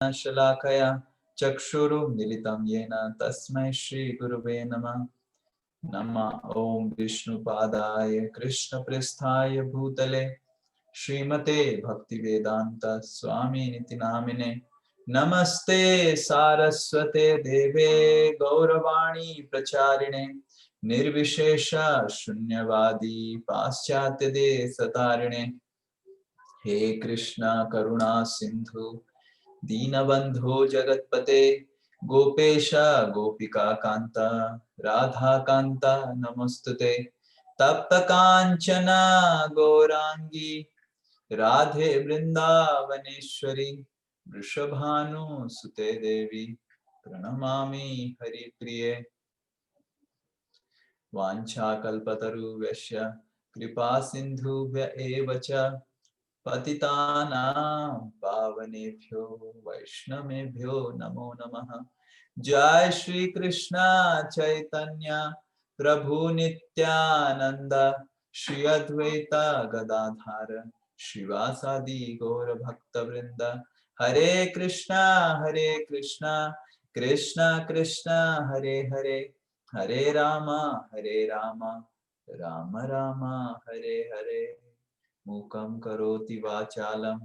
शलाकया चक्षुरुन्मीलितं येन तस्मै श्रीगुरुवे नमः। नमः ॐ विष्णुपादाय कृष्णप्रेष्ठाय भूतले श्रीमते भक्तिवेदांत स्वामिनिति नामिने। नमस्ते सारस्वते देवे गौरवाणी प्रचारिणे निर्विशेष शून्यवादी पाश्चात्य देशतारिणे। हे कृष्णा करुणा सिंधु दीनबंधो जगत्पते गोपेश गोपिका कांता राधा कांता नमस्तुते। तप्त कांचन गौरांगी राधे वृंदावनेश्वरी वृषभानुसुते देवी प्रणमामि हरिप्रिये। वाञ्छाकल्पतरुभ्यश्च कृपा सिन्धुभ्य एव च पतितानां पावनेभ्यो वैष्णवेभ्यो नमो नमः। जय श्री कृष्ण चैतन्य प्रभु नित्यानंद श्री अद्वैत गदाधर श्रीवासादि गौर भक्त वृंद। हरे कृष्णा कृष्णा कृष्णा हरे हरे हरे राम राम राम हरे हरे। मूकं करोति वाचालं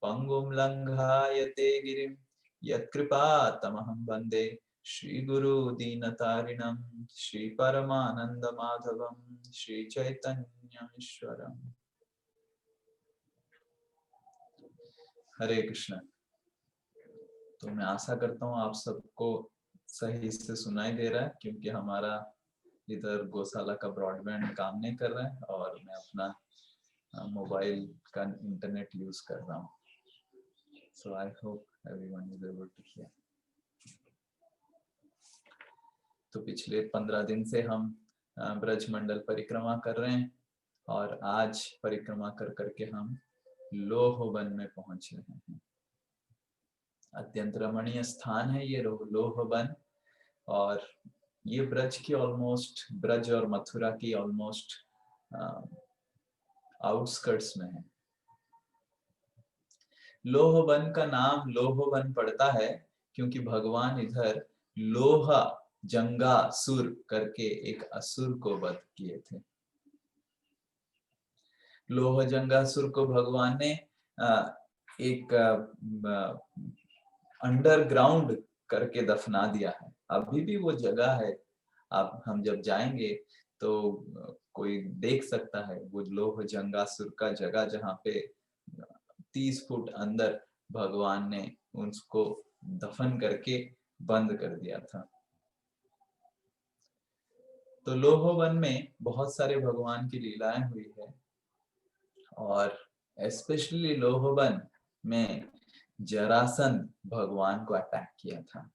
पंगुं लंघायते गिरिं यत्कृपातमहं वन्दे श्रीगुरु दीनतारिणं श्रीपरमानन्दमाधवं श्रीचैतन्यमीश्वरम्। हरे कृष्ण। तो मैं आशा करता हूँ आप सबको सही से सुनाई दे रहा है, क्योंकि हमारा इधर गौशाला का ब्रॉडबैंड काम नहीं कर रहा है और मैं अपना मोबाइल का इंटरनेट यूज कर रहा हूँ। So I hope everyone is able to hear. तो पिछले 15 दिन से हम ब्रज मंडल परिक्रमा कर रहे हैं और आज परिक्रमा कर करके हम लोहवन में पहुंच रहे हैं। अत्यंत रमणीय स्थान है ये लोहवन, और ये ब्रज की ऑलमोस्ट, ब्रज और मथुरा की ऑलमोस्ट आउटस्कर्ट्स में है। लोहवन का नाम लोहवन पड़ता है क्योंकि भगवान इधर लोह जंगासुर करके एक असुर को वध किए थे। लोह जंगासुर को भगवान ने एक अंडरग्राउंड करके दफना दिया है। अभी भी वो जगह है, अब हम जब जाएंगे तो कोई देख सकता है वो लोह जंगासुर का जगह, जहाँ पे 30 फुट अंदर भगवान ने उसको दफन करके बंद कर दिया था। तो लोहवन में बहुत सारे भगवान की लीलाएं हुई है, और स्पेशली लोहवन में जरासंध भगवान को अटैक किया था।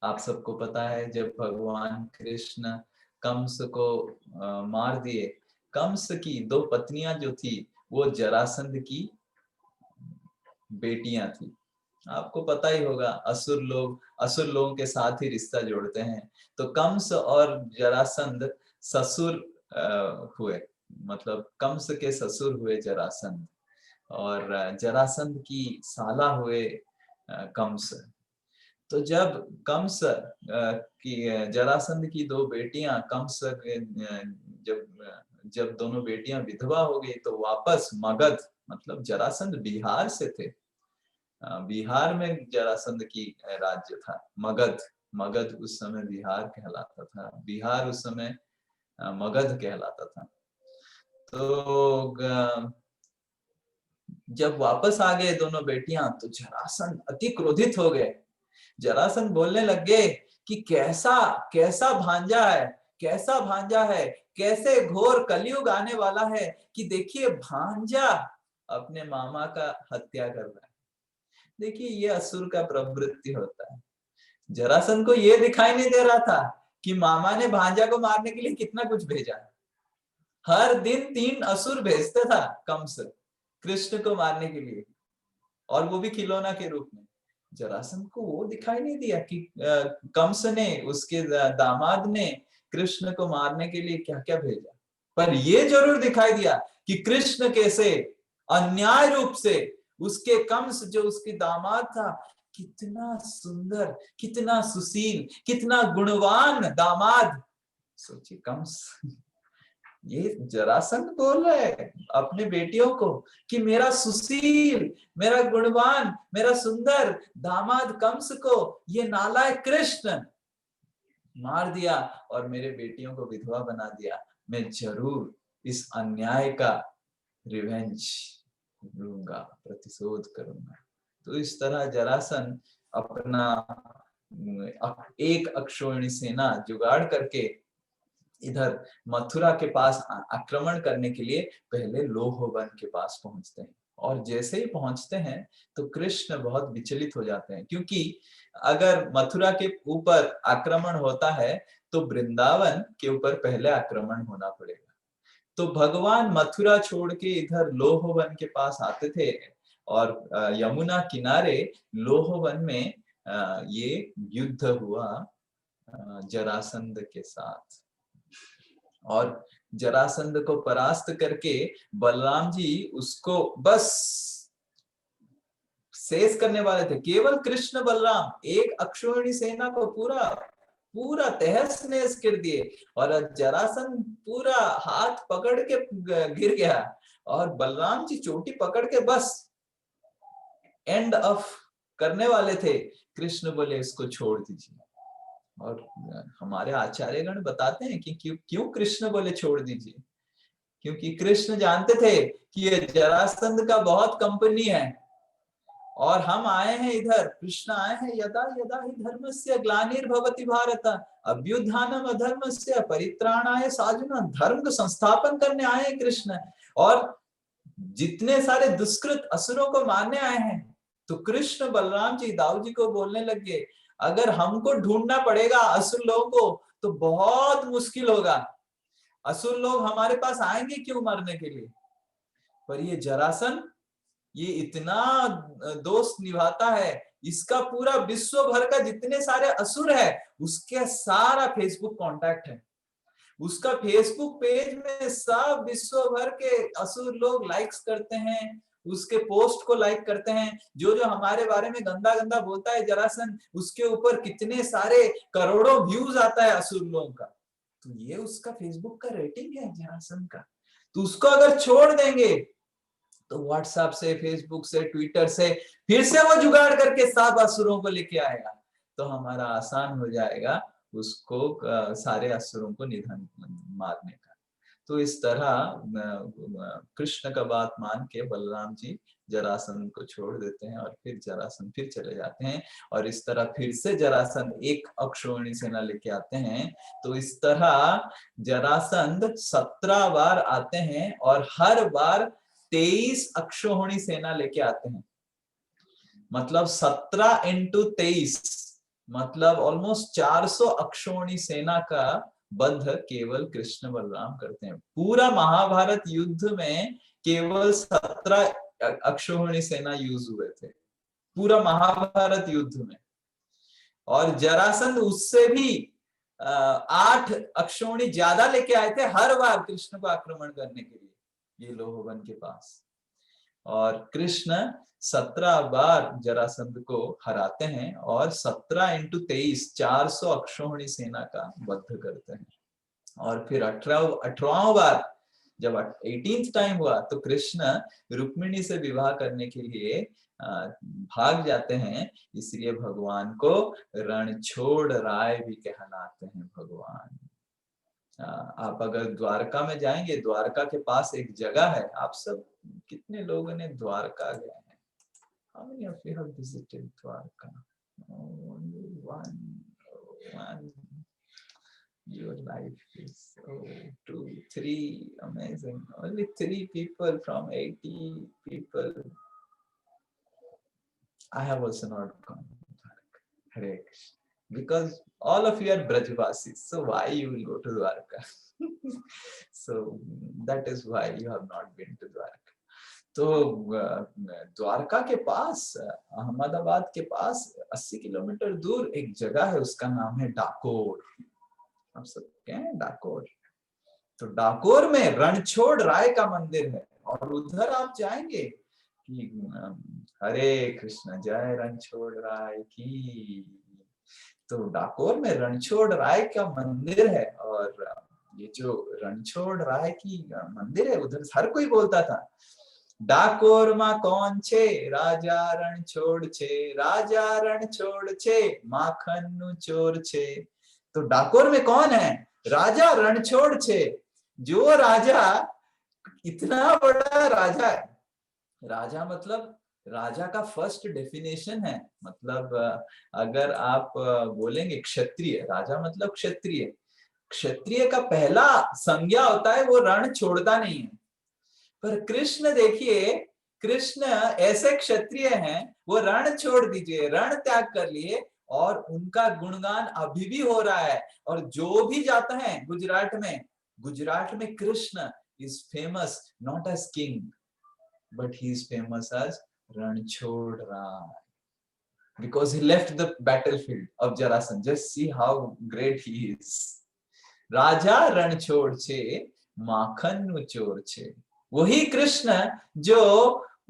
आप सबको पता है जब भगवान कृष्ण कंस को मार दिए, कंस की 2 पत्नियां जो थी वो जरासंध की बेटियां थी। आपको पता ही होगा असुर लोगों के साथ ही रिश्ता जोड़ते हैं। तो कंस और जरासंध ससुर हुए, मतलब कंस के ससुर हुए जरासंध, और जरासंध की साला हुए कंस। तो जब कंस की जरासंध की 2 बेटियां कंस जब दोनों बेटियां विधवा हो गई तो वापस मगध, मतलब जरासंध बिहार से थे, बिहार में जरासंध की राज्य था। मगध उस समय बिहार कहलाता था, बिहार उस समय मगध कहलाता था। तो जब वापस आ गए दोनों बेटियां तो जरासंध अति क्रोधित हो गए। जरासंध बोलने लग गए कि कैसा कैसा भांजा है, कैसे घोर कलयुग आने वाला है कि देखिए भांजा अपने मामा का हत्या कर रहा है। देखिए ये असुर का प्रवृत्ति होता है। जरासंध को ये दिखाई नहीं दे रहा था कि मामा ने भांजा को मारने के लिए कितना कुछ भेजा है। हर दिन 3 असुर भेजता था कंस कृष्ण को मारने के लिए, और वो भी खिलौना के रूप में। जरासंध को वो दिखाई नहीं दिया कि कंस ने, उसके दामाद ने कृष्ण को मारने के लिए क्या क्या भेजा। पर ये जरूर दिखाई दिया कि कृष्ण कैसे अन्याय रूप से उसके कंस, जो उसकी दामाद था, कितना सुंदर, कितना सुशील, कितना गुणवान दामाद। सोचिए, ये जरासंध बोल रहा है अपने बेटियों को कि मेरा सुशील, मेरा गुणवान, मेरा सुंदर दामाद कंस को ये नालायक कृष्ण मार दिया और मेरे बेटियों को विधवा बना दिया। मैं जरूर इस अन्याय का रिवेंज लूंगा, प्रतिशोध करूंगा। तो इस तरह जरासंध अपना एक अक्षौहिणी सेना जुगाड़ करके इधर मथुरा के पास आक्रमण करने के लिए पहले लोहवन के पास पहुंचते हैं। और जैसे ही पहुंचते हैं तो कृष्ण बहुत विचलित हो जाते हैं, क्योंकि अगर मथुरा के ऊपर आक्रमण होता है तो वृंदावन के ऊपर पहले आक्रमण होना पड़ेगा। तो भगवान मथुरा छोड़ के इधर लोहवन के पास आते थे और यमुना किनारे लोहवन में ये युद्ध हुआ जरासंध के साथ। और जरासंध को परास्त करके बलराम जी उसको बस शेष करने वाले थे। केवल कृष्ण बलराम एक अक्षौहिणी सेना को पूरा तहस नहस कर दिए और जरासंध पूरा हाथ पकड़ के गिर गया और बलराम जी चोटी पकड़ के बस एंड ऑफ करने वाले थे। कृष्ण बोले इसको छोड़ दीजिए। और हमारे आचार्यगण बताते हैं कि क्यों कृष्ण बोले छोड़ दीजिए, क्योंकि कृष्ण जानते थे कि ये जरासंध का बहुत कंपनी है और हम आए हैं इधर, कृष्ण आए हैं यदा यदा हि धर्मस्य ग्लानिर्भवति भारत अभ्युत्थानम अधर्मस्य परित्राणाय साधुना। धर्म को संस्थापन करने आए हैं कृष्ण और जितने सारे दुष्कृत असुरों को मारने आए हैं। तो कृष्ण बलराम जी दाऊ जी को बोलने लगे, अगर हमको ढूंढना पड़ेगा असुर लोगों को तो बहुत मुश्किल होगा। असुर लोग हमारे पास आएंगे क्यों मरने के लिए, पर ये जरासंध ये इतना दोस्त निभाता है, इसका पूरा विश्व भर का जितने सारे असुर है उसके सारा फेसबुक कांटेक्ट है, उसका फेसबुक पेज में सब विश्व भर के असुर लोग लाइक्स करते हैं, उसके पोस्ट को लाइक करते हैं। जो जो हमारे बारे में गंदा गंदा बोलता है जरासंध, उसके ऊपर कितने सारे करोड़ों व्यूज आता है असुर लोगों का। तो ये उसका फेसबुक का रेटिंग है जरासंध का। तो उसको अगर छोड़ देंगे तो व्हाट्सएप से, फेसबुक से, ट्विटर से फिर से वो जुगाड़ करके सब असुरों को लेके आएगा, तो हमारा आसान हो जाएगा उसको सारे असुरों को निधन मारने का। तो इस तरह कृष्ण का बात मान के बलराम जी जरासंध को छोड़ देते हैं और फिर जरासंध फिर चले जाते हैं और इस तरह फिर से जरासंध एक अक्षौहिणी सेना लेके आते हैं। तो इस तरह जरासंध 17 बार आते हैं और हर बार 23 अक्षौहिणी सेना लेके आते हैं। मतलब 17 into 23 मतलब ऑलमोस्ट 400 अक्षौहिणी सेना का बंध केवल कृष्ण बलराम करते हैं। पूरा महाभारत युद्ध में केवल 17 अक्षौहिणी सेना यूज हुए थे पूरा महाभारत युद्ध में। और जरासंध उससे भी 8 अक्षौहिणी ज्यादा लेके आए थे हर बार कृष्ण को आक्रमण करने के लिए ये लोहवन के पास। और कृष्ण 17 बार जरासंध को हराते हैं और 17 into 23 400 अक्षौहिणी सेना का वध करते हैं। और फिर 18वां बार जब 18th टाइम हुआ तो कृष्ण रुक्मिणी से विवाह करने के लिए भाग जाते हैं, इसलिए भगवान को रणछोड़ राय भी कहलाते हैं भगवान। आप अगर द्वारका में जाएंगे, द्वारका के पास एक जगह है, आप सब कितने लोगों ने द्वारका गए हैं? How many of you have visited Dwarka? Only one. Your life is 2, 3 amazing. Only 3 people from 80 people. I have also not gone to Dwarka. Hare Krishna. Because all of you are Brajvasis, so why you will go to Dwarka? So that is why you have not been to Dwarka. तो द्वारका के पास, अहमदाबाद के पास 80 kilometre दूर एक जगह है, उसका नाम है डाकोर। आप सब क्या है डाकोर? तो डाकोर में रणछोड़ राय का मंदिर है और उधर आप जाएंगे हरे कृष्ण, जय रणछोड़ राय की। तो डाकोर में रणछोड़ राय का मंदिर है, और ये जो रणछोड़ राय की मंदिर है, उधर हर कोई बोलता था, डाकोर मा कौन छे, राजा रणछोड़ छे, राजा रणछोड़ छे, माखन नु चोर छे। तो डाकोर में कौन है? राजा रणछोड़ छे। जो राजा इतना बड़ा राजा है, राजा मतलब राजा का फर्स्ट डेफिनेशन है, मतलब अगर आप बोलेंगे क्षत्रिय, राजा मतलब क्षत्रिय, क्षत्रिय का पहला संज्ञा होता है वो रण छोड़ता नहीं है। पर कृष्ण देखिए, कृष्ण ऐसे क्षत्रिय हैं, वो रण छोड़ दीजिए, रण त्याग कर लिए, और उनका गुणगान अभी भी हो रहा है। और जो भी जाता है गुजरात में Krishna is famous not as king, but he is famous as Ranchod Rai, because he left the battlefield of Jarasandha. Just see how great he is. राजा रणछोड़ छे, माखन नु चोर छे। वही कृष्ण जो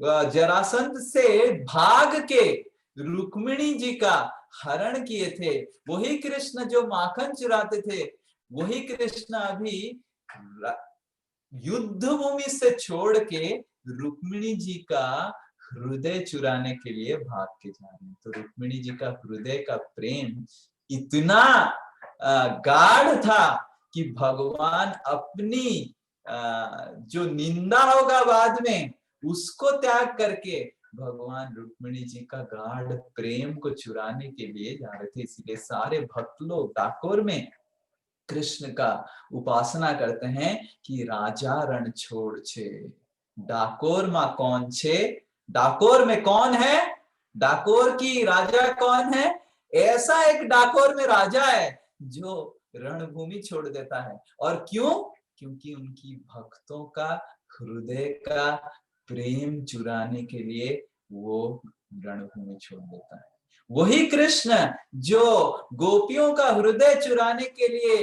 जरासंध से भाग के रुक्मिणी जी का हरण किए थे, वही कृष्ण जो माखन चुराते थे, वही कृष्ण अभी युद्ध भूमि से छोड़ के रुक्मिणी जी का हृदय चुराने के लिए भाग के जा रहे हैं। तो रुक्मिणी जी का हृदय का प्रेम इतना गाढ़ था कि भगवान अपनी जो निंदा होगा बाद में, उसको त्याग करके भगवान रुक्मिणी जी का गाढ़ प्रेम को चुराने के लिए जा रहे थे। इसलिए सारे भक्त लोग डाकोर में कृष्ण का उपासना करते हैं कि राजा रणछोड़ छे, डाकोर मा कौन छे। डाकोर में कौन है? डाकोर की राजा कौन है? ऐसा एक डाकोर में राजा है जो रणभूमि छोड़ देता है। और क्यों? क्योंकि उनकी भक्तों का हृदय का प्रेम चुराने के लिए वो रणभूमि छोड़ देता है। वही कृष्ण जो गोपियों का हृदय चुराने के लिए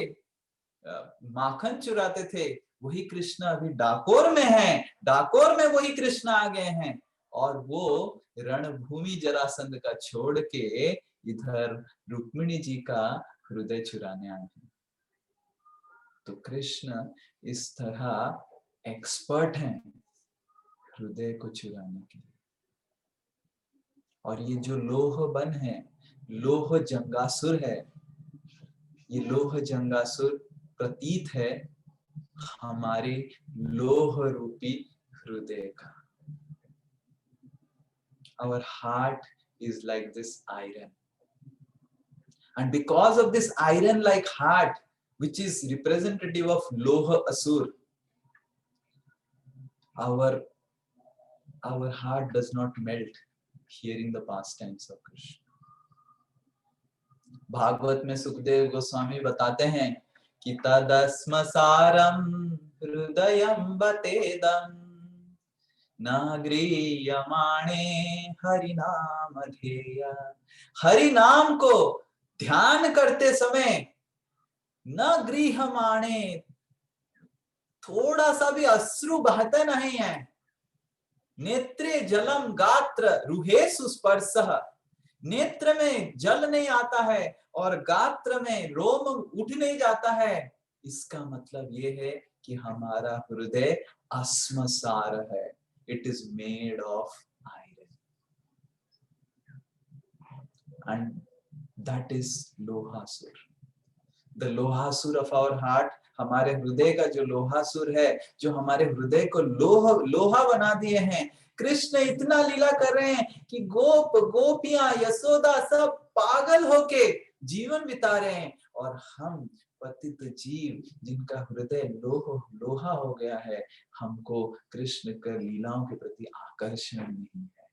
माखन चुराते थे, वही कृष्ण अभी डाकोर में है। डाकोर में वही कृष्ण आ गए हैं, और वो रणभूमि जरासंध का छोड़ के इधर रुक्मिणी जी का हृदय चुराने आए हैं। तो कृष्ण इस तरह एक्सपर्ट हैं हृदय को चुराने के लिए। और ये जो लोह बन है, लोह जंगासुर है, ये लोह जंगासुर प्रतीत है हमारे लोह रूपी हृदय का। Our heart is like this iron, and because of this iron like heart, which is representative of loha asur, our heart does not melt hearing the pastimes of Krishna. Bhagavat में सुखदेव गोस्वामी बताते हैं कि तदस्मसारम हृदयं बतेदं नागृह्यमाणे हरिनाम ध्येया। हरि नाम को ध्यान करते समय न गृह्यमाणे, थोड़ा सा भी अश्रु बहता नहीं है। नेत्रे जलम गात्र रुहेषु स्पर्शः, नेत्र में जल नहीं आता है और गात्र में रोम उठ नहीं जाता है। इसका मतलब ये है कि हमारा हृदय अस्मसार है। It is made of iron, and that is lohasur. The lohasur of our heart, हमारे हृदय का जो लोहासुर है, जो हमारे हृदय को लोहा बना दिए हैं। कृष्ण इतना लीला कर रहे हैं कि गोपियां यशोदा सब पागल होके जीवन बिता रहे हैं, और हम पतित जीव जिनका हृदय लोहा हो गया है, हमको कृष्ण के लीलाओं के प्रति आकर्षण नहीं है।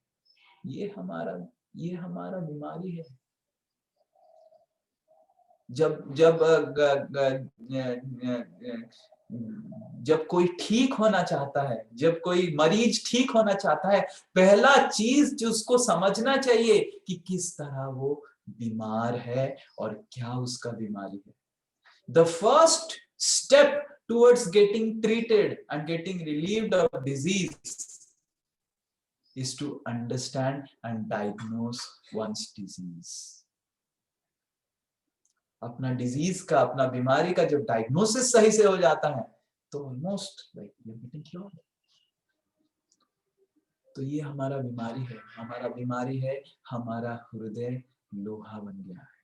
ये हमारा बीमारी है। जब कोई ठीक होना चाहता है, जब कोई मरीज ठीक होना चाहता है, पहला चीज जो उसको समझना चाहिए कि किस तरह वो बीमार है और क्या उसका बीमारी है। The first step towards getting treated and getting relieved of disease is to understand and diagnose one's disease. अपना डिजीज का, अपना बीमारी का जब डायग्नोसिस सही से हो जाता है तो almost like you are getting cure. तो ये हमारा बीमारी है, हमारा बीमारी है, हमारा हृदय लोहा बन गया है।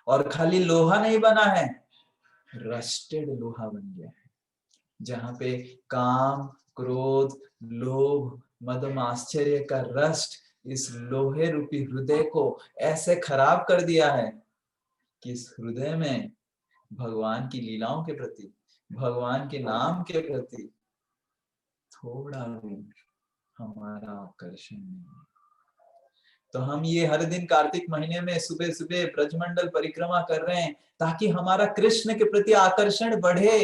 और खाली लोहा नहीं बना है, रस्टेड लोहा बन गया है, जहां पे काम, क्रोध, लोभ, मदम, आश्चर्य का रस्ट इस लोहे रूपी हृदय को ऐसे खराब कर दिया है कि इस हृदय में भगवान की लीलाओं के प्रति, भगवान के नाम के प्रति थोड़ा भी हमारा आकर्षण नहीं। तो हम ये हर दिन कार्तिक महीने में सुबह सुबह ब्रजमंडल परिक्रमा कर रहे हैं ताकि हमारा कृष्ण के प्रति आकर्षण बढ़े।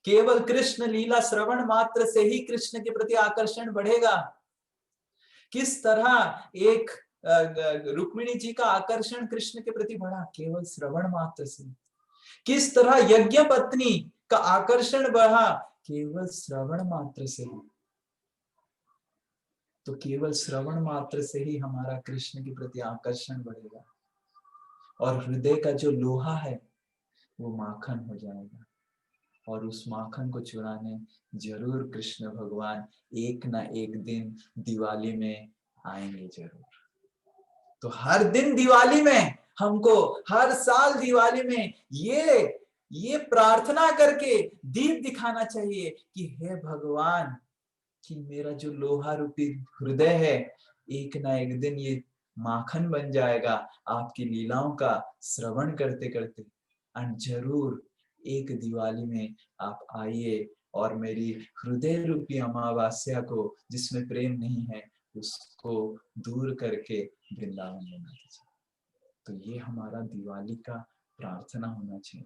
केवल कृष्ण लीला श्रवण मात्र से ही कृष्ण के प्रति आकर्षण बढ़ेगा। किस तरह एक रुक्मिणी जी का आकर्षण कृष्ण के प्रति बढ़ा, केवल श्रवण मात्र से। किस तरह यज्ञ पत्नी का आकर्षण बढ़ा, केवल श्रवण मात्र से ही। तो केवल श्रवण मात्र से ही हमारा कृष्ण के प्रति आकर्षण बढ़ेगा और हृदय का जो लोहा है वो माखन हो जाएगा। और उस माखन को चुराने जरूर कृष्ण भगवान एक ना एक दिन दिवाली में आएंगे जरूर। तो हर दिन दिवाली में हमको, हर साल दिवाली में ये प्रार्थना करके दीप दिखाना चाहिए कि हे भगवान, कि मेरा जो लोहा रूपी हृदय है एक ना एक दिन ये माखन बन जाएगा आपकी लीलाओं का श्रवण करते करते। और जरूर एक दिवाली में आप आइए और मेरी हृदय रूपी अमावस्या को, जिसमें प्रेम नहीं है, उसको दूर करके वृंदावन बना दीजिए। तो ये हमारा दिवाली का प्रार्थना होना चाहिए।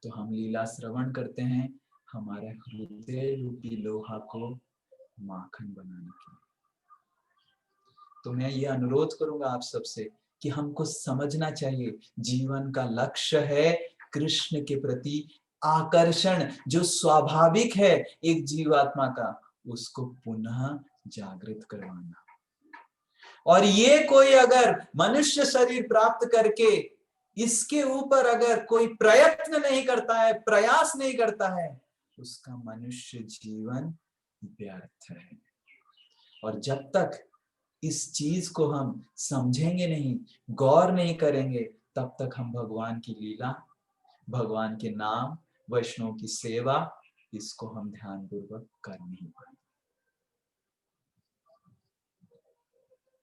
तो हम लीला श्रवण करते हैं हमारे हृदय रूपी लोहा को माखन बनाने के लिए। तो मैं ये अनुरोध करूंगा आप सबसे कि हमको समझना चाहिए जीवन का लक्ष्य है कृष्ण के प्रति आकर्षण, जो स्वाभाविक है एक जीवात्मा का, उसको पुनः जागृत करवाना। और ये कोई अगर मनुष्य शरीर प्राप्त करके इसके ऊपर अगर कोई प्रयत्न नहीं करता है, प्रयास नहीं करता है, उसका मनुष्य जीवन व्यर्थ है। और जब तक इस चीज को हम समझेंगे नहीं, गौर नहीं करेंगे, तब तक हम भगवान की लीला, भगवान के नाम, वैष्णव की सेवा, इसको हम ध्यानपूर्वक कर नहीं पाएंगे।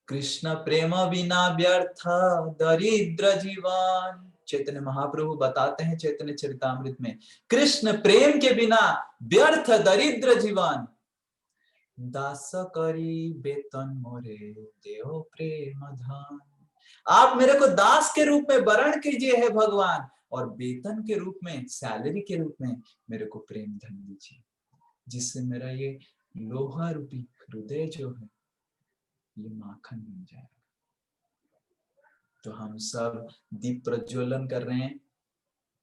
कृष्ण प्रेम बिना व्यर्थ दरिद्र जीवन, चैतन्य महाप्रभु बताते हैं चैतन्य चरितामृत में, कृष्ण प्रेम के बिना व्यर्थ दरिद्र जीवन, दास करी वेतन मोरे देव प्रेम धन। आप मेरे को दास के रूप में वरण कीजिए है भगवान, और वेतन के रूप में, सैलरी के रूप में मेरे को प्रेम धन दीजिए, जिससे मेरा ये लोहा रूपी हृदय जो है ये माखन बन जाएगा। तो हम सब दीप प्रज्वलन कर रहे हैं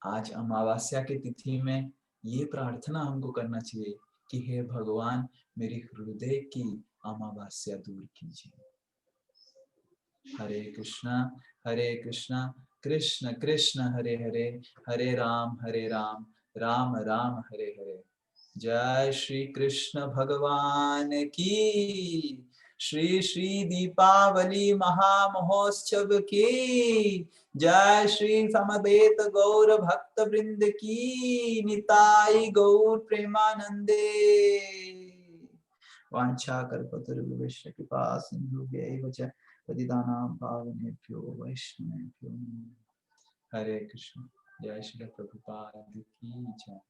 आज अमावस्या की तिथि में। ये प्रार्थना हमको करना चाहिए कि हे भगवान, मेरी हृदय की अमावस्या दूर कीजिए। हरे कृष्णा कृष्ण कृष्ण हरे हरे, हरे राम राम राम हरे हरे। जय श्री कृष्ण भगवान की, श्री श्री दीपावली महामहोत्सव की जय, श्री समवेत गौर भक्त वृंद की, निताई गौर प्रेमानंदे। वांछा कल्पतरुभ्यश्च कृपा सिन्धुभ्यैव च पतितानां पावनेभ्यो वैष्णवेभ्यो नमः। हरे कृष्ण। जय श्री प्रभुपाद की जय।